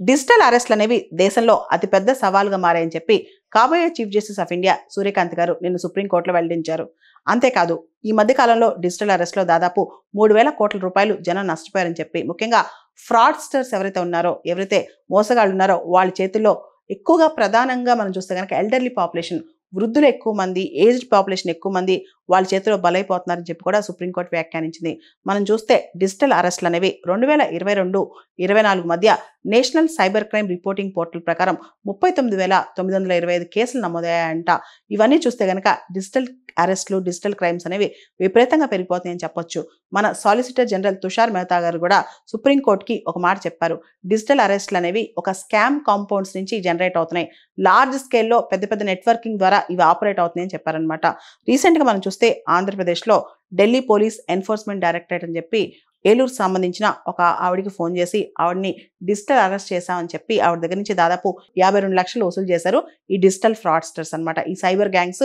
Digital అరెస్ట్లు అనేవి దేశంలో అతిపెద్ద సవాలుగా మారాయని చెప్పి కాబోయే chief justice of India Suryakant గారు నిన్న సుప్రీంకోర్టులో వెల్లడించారు. అంతేకాదు ఈ మధ్య కాలంలో డిజిటల్ అరెస్ట్లో దాదాపు 3,000 కోట్ల రూపాయలు జనం నష్టపోయారని చెప్పి, ముఖ్యంగా ఫ్రాడ్స్టర్స్ ఎవరైతే ఉన్నారో, ఎవరైతే మోసగాళ్ళు ఉన్నారో వాళ్ళ చేతుల్లో ఎక్కువగా ప్రధానంగా మనం చూస్తే కనుక ఎల్డర్లీ పాపులేషన్, వృద్ధులు ఎక్కువ మంది, ఏజ్డ్ పాపులేషన్ ఎక్కువ మంది వాళ్ళ చేతిలో బలైపోతున్నారని చెప్పి కూడా సుప్రీంకోర్టు వ్యాఖ్యానించింది. మనం చూస్తే డిజిటల్ అరెస్టులు అనేవి 2022-24 మధ్య national cyber crime reporting portal ప్రకారం 39,925 కేసులు నమోదయ్యాయంట. ఇవన్నీ చూస్తే కనుక డిజిటల్ అరెస్టులు, డిజిటల్ క్రైమ్స్ అనేవి విపరీతంగా పెరిగిపోతాయని చెప్పొచ్చు. మన సాలిసిటర్ జనరల్ తుషార్ మెహతా గారు కూడా సుప్రీంకోర్టుకి ఒక మాట చెప్పారు. డిజిటల్ అరెస్టులు అనేవి ఒక స్కామ్ కాంపౌండ్స్ నుంచి జనరేట్ అవుతున్నాయి, లార్జ్ స్కేల్లో పెద్ద పెద్ద నెట్వర్కింగ్ ద్వారా ఇవి ఆపరేట్ అవుతున్నాయని చెప్పారనమాట. రీసెంట్గా మనం చూస్తే ఆంధ్రప్రదేశ్లో ఢిల్లీ పోలీస్ ఎన్ఫోర్స్మెంట్ డైరెక్టరేట్ అని చెప్పి ఏలూరు సంబంధించిన ఒక ఆవిడికి ఫోన్ చేసి ఆవిడని డిజిటల్ అరెస్ట్ చేశామని చెప్పి ఆవిడ దగ్గర నుంచి దాదాపు 52 లక్షలు వసూలు చేశారు ఈ డిజిటల్ ఫ్రాడ్స్టర్స్ అనమాట. ఈ సైబర్ గ్యాంగ్స్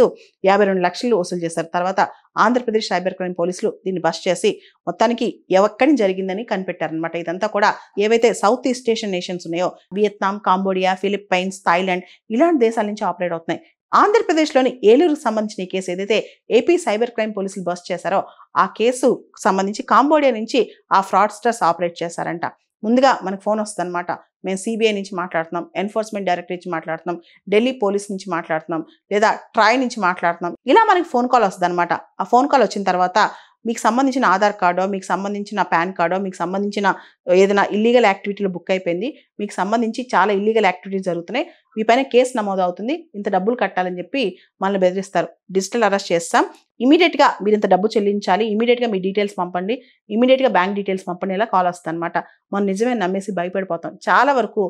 52 లక్షలు వసూలు చేశారు. తర్వాత ఆంధ్రప్రదేశ్ సైబర్ క్రైమ్ పోలీసులు దీన్ని బస్ట్ చేసి మొత్తానికి ఎక్కడి జరిగిందని కనిపెట్టారనమాట. ఇదంతా కూడా ఏవైతే సౌత్ ఈస్ట్ ఏషియన్ నేషన్స్ ఉన్నాయో, వియత్నాం, కాంబోడియా, ఫిలిప్పైన్స్, థాయిలాండ్ ఇలాంటి దేశాల నుంచి ఆపరేట్ అవుతున్నాయి. ఆంధ్రప్రదేశ్లోని ఏలూరుకు సంబంధించిన కేసు ఏదైతే ఏపీ సైబర్ క్రైమ్ పోలీసులు బస్ట్ చేశారో ఆ కేసు సంబంధించి కాంబోడియా నుంచి ఆ ఫ్రాడ్స్టర్స్ ఆపరేట్ చేశారంట. ముందుగా మనకు ఫోన్ వస్తుంది అనమాట, మేము సిబిఐ నుంచి మాట్లాడుతున్నాం, ఎన్ఫోర్స్మెంట్ డైరెక్టరేట్ నుంచి మాట్లాడుతున్నాం, ఢిల్లీ పోలీస్ నుంచి మాట్లాడుతున్నాం, లేదా ట్రాయ్ నుంచి మాట్లాడుతున్నాం. ఇలా మనకి ఫోన్ కాల్ వస్తుంది అనమాట. ఆ ఫోన్ కాల్ వచ్చిన తర్వాత మీకు సంబంధించిన ఆధార్ కార్డో, మీకు సంబంధించిన పాన్ కార్డో, మీకు సంబంధించిన ఏదైనా ఇల్లీగల్ యాక్టివిటీలో బుక్ అయిపోయింది, మీకు సంబంధించి చాలా ఇల్లీగల్ యాక్టివిటీస్ జరుగుతున్నాయి, మీ పైన కేసు నమోదు అవుతుంది, ఇంత డబ్బులు కట్టాలని చెప్పి మనల్ని బెదిరిస్తారు. డిజిటల్ అరెస్ట్ చేస్తాం, ఇమీడియట్గా మీరు ఇంత డబ్బు చెల్లించాలి, ఇమీడియట్గా మీ డీటెయిల్స్ పంపండి, ఇమీడియట్గా బ్యాంక్ డీటెయిల్స్ పంపండి, ఇలా కాల్ వస్తుంది అనమాట. మనం నిజమే నమ్మేసి భయపడిపోతాం. చాలా వరకు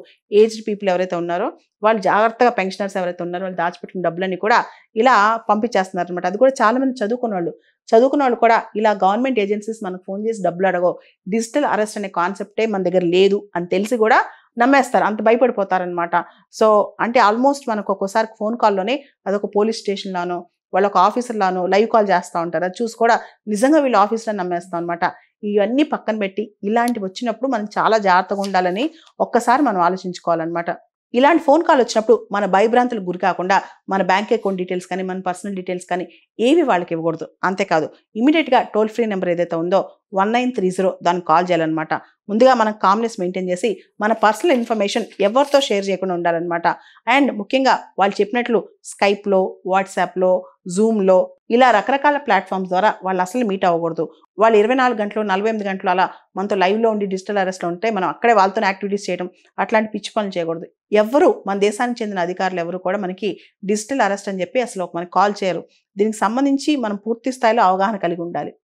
ఏజ్డ్ పీపుల్ ఎవరైతే ఉన్నారో వాళ్ళు జాగ్రత్తగా, పెన్షనర్స్ ఎవరైతే ఉన్నారో వాళ్ళు దాచిపెట్టిన డబ్బులన్నీ కూడా ఇలా పంపించేస్తున్నారు అనమాట. అది కూడా చాలా మంది చదువుకున్న వాళ్ళు కూడా ఇలా గవర్నమెంట్ ఏజెన్సీస్ మనకు ఫోన్ చేసి డబ్బులు అడగో, డిజిటల్ అరెస్ట్ అనే కాన్సెప్టే మన దగ్గర లేదు అని తెలిసి కూడా నమ్మేస్తారు, అంత భయపడిపోతారనమాట. సో అంటే ఆల్మోస్ట్ మనకు ఒక్కోసారి ఫోన్ కాల్లోనే అదొక పోలీస్ స్టేషన్లోనో వాళ్ళ ఒక ఆఫీసర్లానో లైవ్ కాల్ చేస్తూ ఉంటారు. అది చూసి కూడా నిజంగా వీళ్ళు ఆఫీసర్ని నమ్మేస్తాం అనమాట. ఇవన్నీ పక్కన పెట్టి ఇలాంటివి వచ్చినప్పుడు మనం చాలా జాగ్రత్తగా ఉండాలని ఒక్కసారి మనం ఆలోచించుకోవాలన్నమాట. ఇలాంటి ఫోన్ కాల్ వచ్చినప్పుడు మన భయభ్రాంతులకు గురి కాకుండా మన బ్యాంక్ అకౌంట్ డీటెయిల్స్ కానీ, మన పర్సనల్ డీటెయిల్స్ కానీ ఏవి వాళ్ళకి ఇవ్వకూడదు. అంతేకాదు ఇమీడియట్గా టోల్ ఫ్రీ నెంబర్ ఏదైతే ఉందో 1930 దానికి కాల్ చేయాలన్నమాట. ముందుగా మనం కామ్నెస్ మెయింటైన్ చేసి మన పర్సనల్ ఇన్ఫర్మేషన్ ఎవరితో షేర్ చేయకుండా ఉండాలన్నమాట. అండ్ ముఖ్యంగా వాళ్ళు చెప్పినట్లు స్కైప్లో, వాట్సాప్లో, జూమ్లో ఇలా రకరకాల ప్లాట్ఫామ్స్ ద్వారా వాళ్ళు అసలు మీట్ అవ్వకూడదు. వాళ్ళు 24 గంటలు, 48 గంటలు అలా మనతో లైవ్లో ఉండి డిజిటల్ అరెస్ట్లో ఉంటే మనం అక్కడే వాళ్ళతో యాక్టివిటీస్ చేయడం, అట్లాంటి పిచ్చి పనులు చేయకూడదు. ఎవరు మన దేశానికి చెందిన అధికారులు ఎవరు కూడా మనకి డిజిటల్ అరెస్ట్ అని చెప్పి అసలు మనకి కాల్ చేయరు. దీనికి సంబంధించి మనం పూర్తి స్థాయిలో అవగాహన కలిగి ఉండాలి.